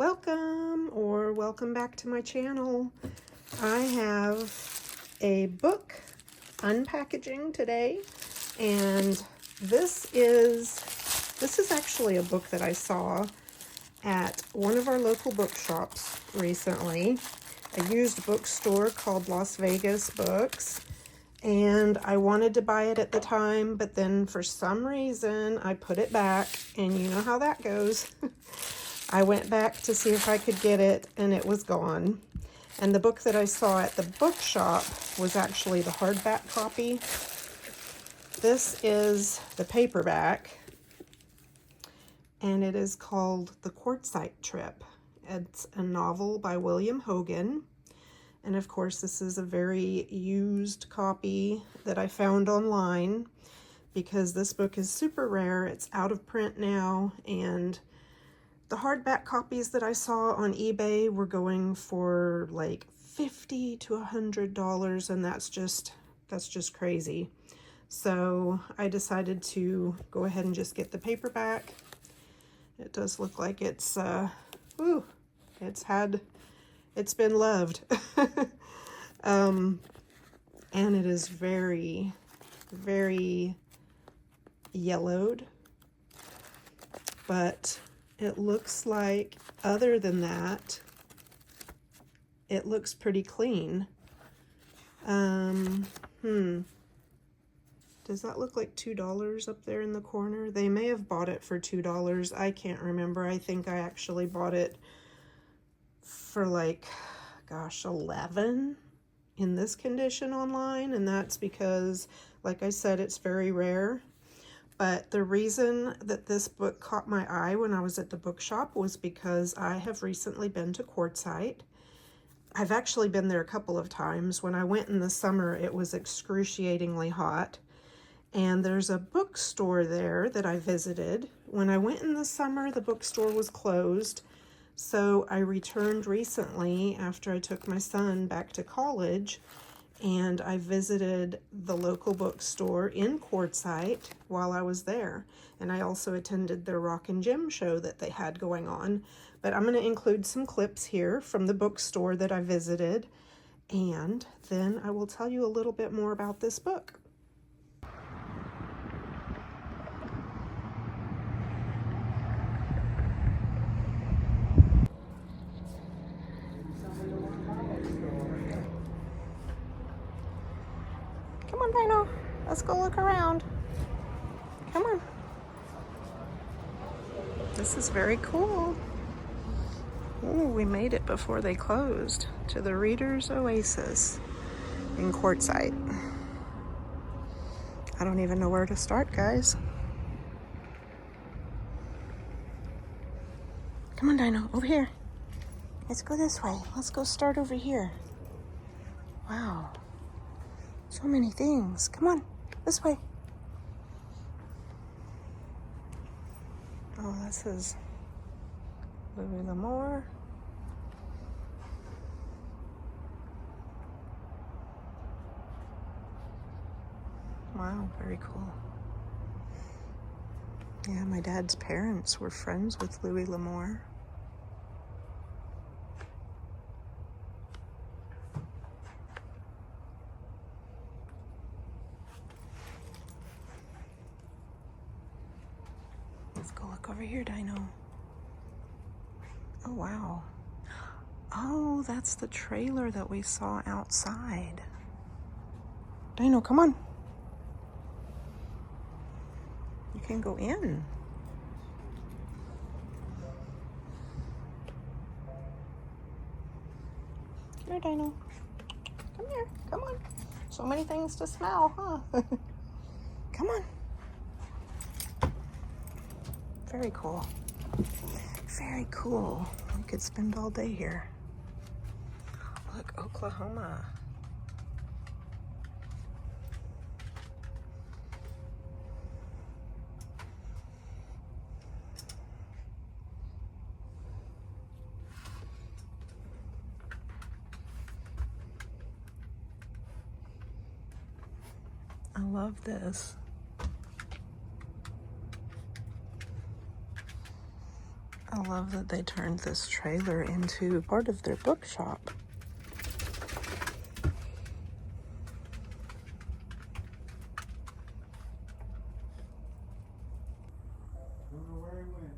Welcome back to my channel. I have a book unpackaging today, and this is actually a book that I saw at one of our local bookshops recently, a used bookstore called Las Vegas Books, and I wanted to buy it at the time, but then for some reason I put it back, and you know how that goes. I went back to see if I could get it, and it was gone. And the book that I saw at the bookshop was actually the hardback copy. This is the paperback, and it is called The Quartzsite Trip. It's a novel by William Hogan. And of course, this is a very used copy that I found online because this book is super rare. It's out of print now, and the hardback copies that I saw on eBay were going for like $50 to $100, and that's just crazy. So I decided to go ahead and just get the paperback. It does look like it's it's been loved. And it is very, very yellowed, but it looks like, other than that, it looks pretty clean. Does that look like $2 up there in the corner? They may have bought it for $2. I can't remember. I think I actually bought it for like, gosh, $11 in this condition online, and that's because, like I said, it's very rare. But the reason that this book caught my eye when I was at the bookshop was because I have recently been to Quartzsite. I've actually been there a couple of times. When I went in the summer, it was excruciatingly hot. And there's a bookstore there that I visited. When I went in the summer, the bookstore was closed. So I returned recently after I took my son back to college, and I visited the local bookstore in Quartzsite while I was there. And I also attended their Rock and Gem show that they had going on. But I'm going to include some clips here from the bookstore that I visited, and then I will tell you a little bit more about this book. Come on, Dino. Let's go look around. Come on. This is very cool. Ooh, we made it before they closed to the Reader's Oasis in Quartzsite. I don't even know where to start, guys. Come on, Dino, over here. Let's go this way. Let's go start over here. Wow. So many things. Come on, this way. Oh, this is Louis L'Amour. Wow, very cool. Yeah, my dad's parents were friends with Louis L'Amour. Let's go look over here, Dino. Oh, wow. Oh, that's the trailer that we saw outside. Dino, come on. You can go in. Come here, Dino. Come here. Come on. So many things to smell, huh? Come on. Very cool. Very cool. We could spend all day here. Look, Oklahoma. I love this. I I love that they turned this trailer into part of their bookshop. Don't know where he went.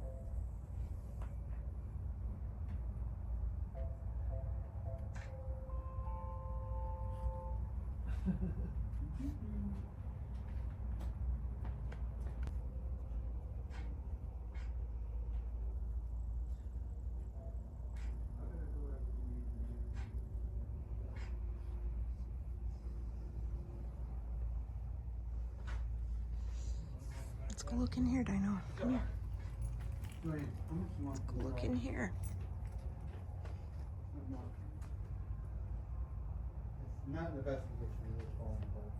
Let's go look in here, Dino. Come here. Wait, how much you want? Let's go look in here. It's not in the best condition. It's falling apart.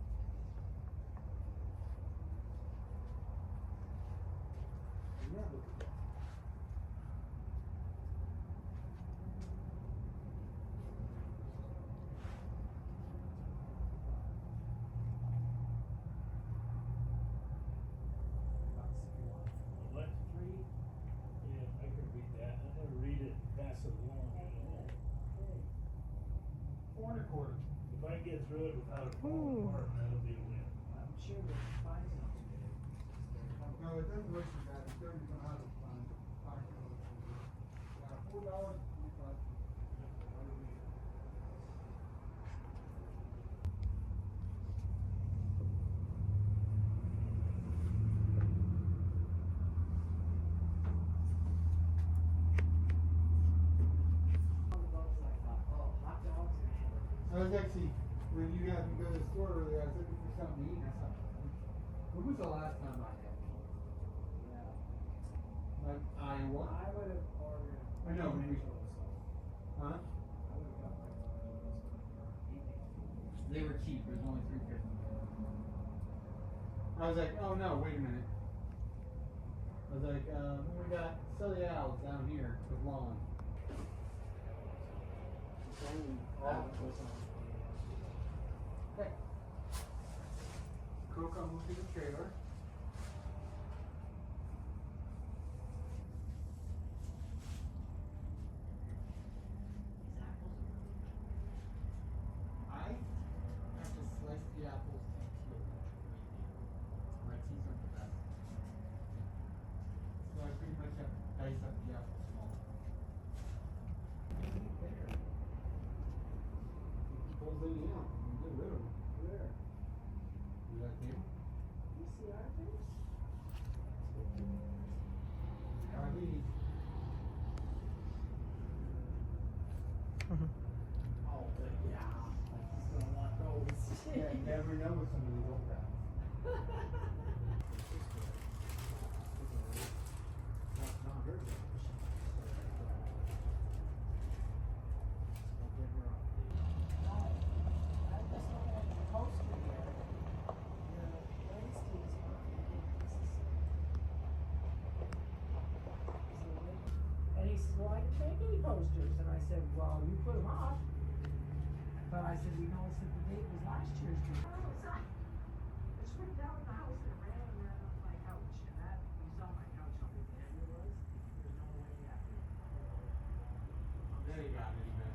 Yeah, look at that. Elect three? Yeah, I can read that. I never read it, pass it along, you know. 4 1/4. If I get through it without it Ooh. falling apart, that'll be a win. I'm sure the fines not too bad. No, it doesn't look too bad. It's starting to come out of the fine. Yeah, $4.25. On the boats like hot dogs and hamburgers. I was actually, when you had me go to the store earlier, I was looking for something to eat. And I thought, when was the last time I had? Yeah. Like Iowa? I would have ordered. I know, when we- Huh? I would have got like evening. They were cheap. It was only $3.50. I was like, oh no, wait a minute. I was like, we got Silly Owls down here with lawn. Okay. Coke, I'll move to the trailer. I have to slice the apples and peel them. My teeth aren't the best. So I pretty much have to dice up the apple small. Pulls in and out. You get rid of them. Where? You like him? You see our things? Charlie. Oh, but yeah. I'm just gonna want those. Yeah, you never know with some of these old guys. That's not her. And he said, well, I didn't make any posters. And I said, well, you put them up. But I said, we noticed that the date was last year's. It's written down in the house and it ran on my couch, and that, you saw my couch, how big the head was, there's no way that. There you got it, man.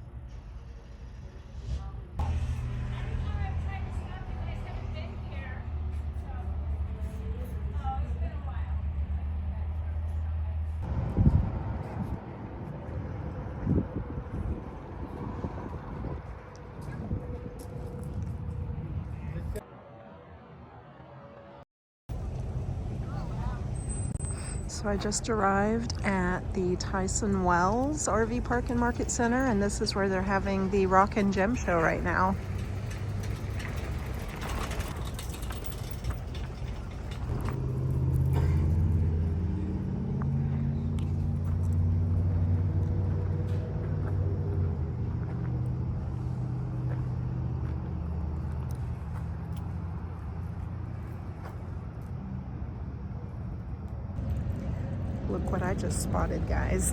Every time I've tried to stop you guys haven't been here. So, oh, it's been a while. So I just arrived at the Tyson Wells RV Park and Market Center, and this is where they're having the Rock and Gem show right now. Look what I just spotted, guys.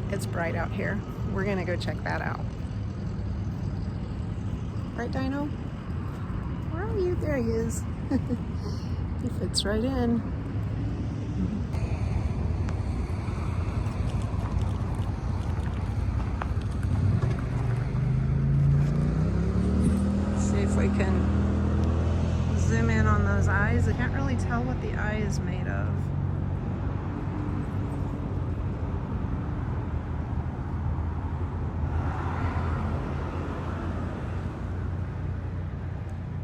It's bright out here. We're gonna go check that out. Right, Dino? Where are you? There he is. He fits right in. is made of.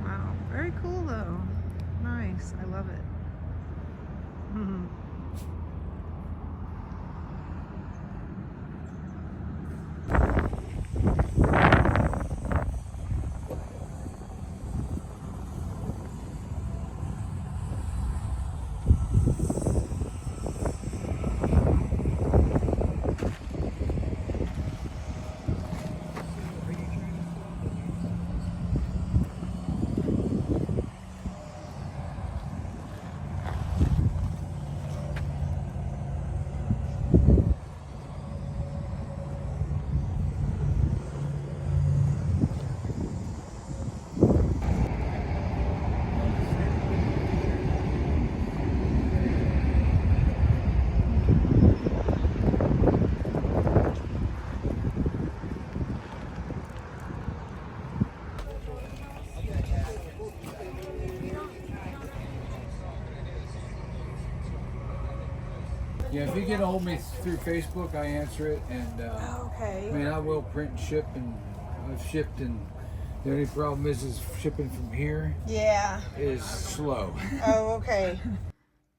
Wow, very cool though. Nice, I love it. Yeah, if you get a hold of me through Facebook, I answer it, and Okay. I mean, I will print and ship, and I've shipped, and the only problem is shipping from here Yeah. is slow. Oh, okay.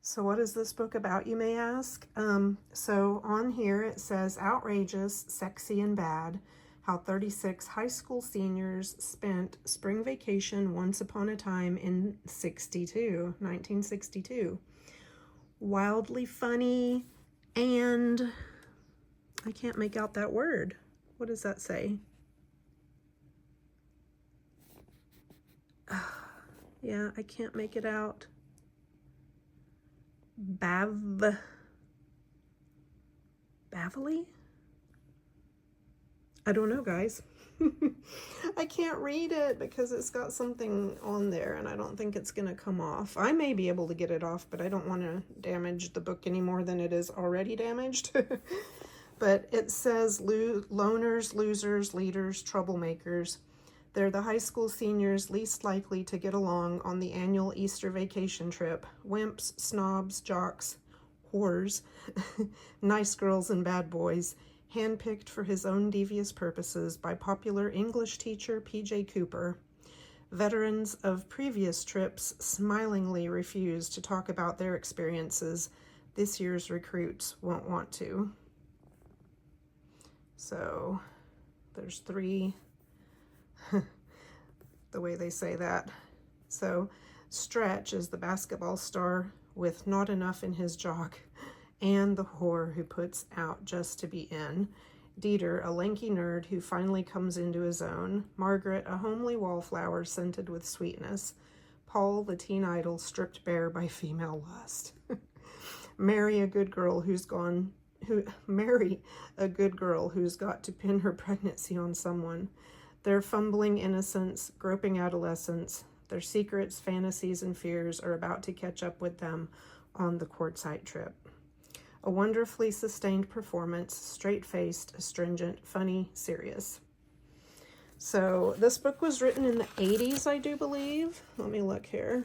So what is this book about, you may ask? So on here it says, outrageous, sexy, and bad, how 36 high school seniors spent spring vacation once upon a time in 1962. Wildly funny, and I can't make out that word. What does that say? Yeah, I can't make it out. Bavely? I don't know, guys. I can't read it because it's got something on there and I don't think it's going to come off. I may be able to get it off, but I don't want to damage the book any more than it is already damaged. But it says loners, losers, leaders, troublemakers. They're the high school seniors least likely to get along on the annual Easter vacation trip. Wimps, snobs, jocks, whores, nice girls and bad boys, handpicked for his own devious purposes by popular English teacher P.J. Cooper. Veterans of previous trips smilingly refuse to talk about their experiences. This year's recruits won't want to. So there's 3, the way they say that. So Stretch is the basketball star with not enough in his jock, and the whore who puts out just to be in. Dieter, a lanky nerd who finally comes into his own. Margaret, a homely wallflower scented with sweetness. Paul, the teen idol stripped bare by female lust. Mary, a good girl who's got to pin her pregnancy on someone. Their fumbling innocence, groping adolescence, their secrets, fantasies, and fears are about to catch up with them on the Quartzsite Trip. A wonderfully sustained performance, straight-faced, astringent, funny, serious. So this book was written in the 80s, I do believe. Let me look here.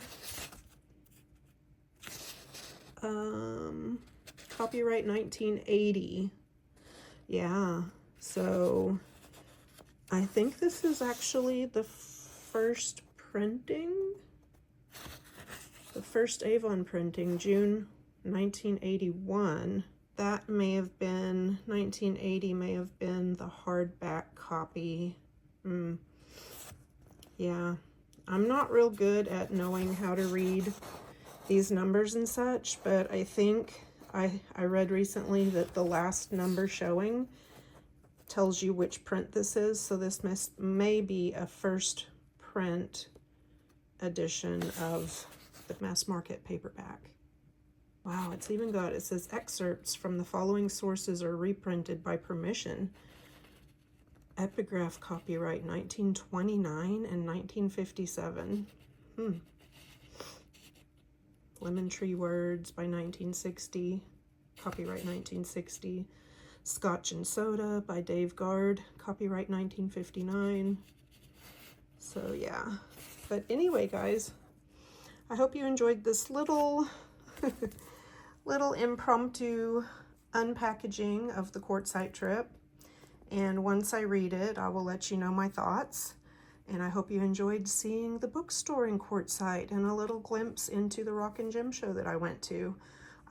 Copyright 1980. Yeah, so I think this is actually the first printing. The first Avon printing, June 1981. That may have been 1980, may have been the hardback copy. Yeah, I'm not real good at knowing how to read these numbers and such, but I think I read recently that the last number showing tells you which print this is, so this may be a first print edition of the mass market paperback. Wow, it's even got, it says excerpts from the following sources are reprinted by permission. Epigraph copyright 1929 and 1957. Lemon Tree Words by 1960, copyright 1960. Scotch and Soda by Dave Guard, copyright 1959. So yeah, but anyway, guys, I hope you enjoyed this little little impromptu unpackaging of the Quartzsite Trip. And once I read it, I will let you know my thoughts. And I hope you enjoyed seeing the bookstore in Quartzsite and a little glimpse into the Rock and Gem show that I went to.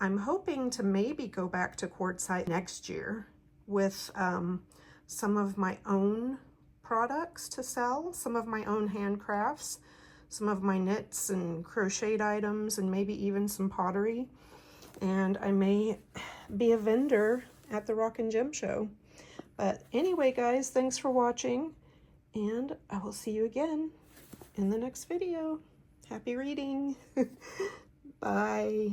I'm hoping to maybe go back to Quartzsite next year with some of my own products to sell, some of my own handcrafts, some of my knits and crocheted items, and maybe even some pottery. And I may be a vendor at the Rock and Gem show. But anyway, guys, thanks for watching, and I will see you again in the next video. Happy reading. Bye.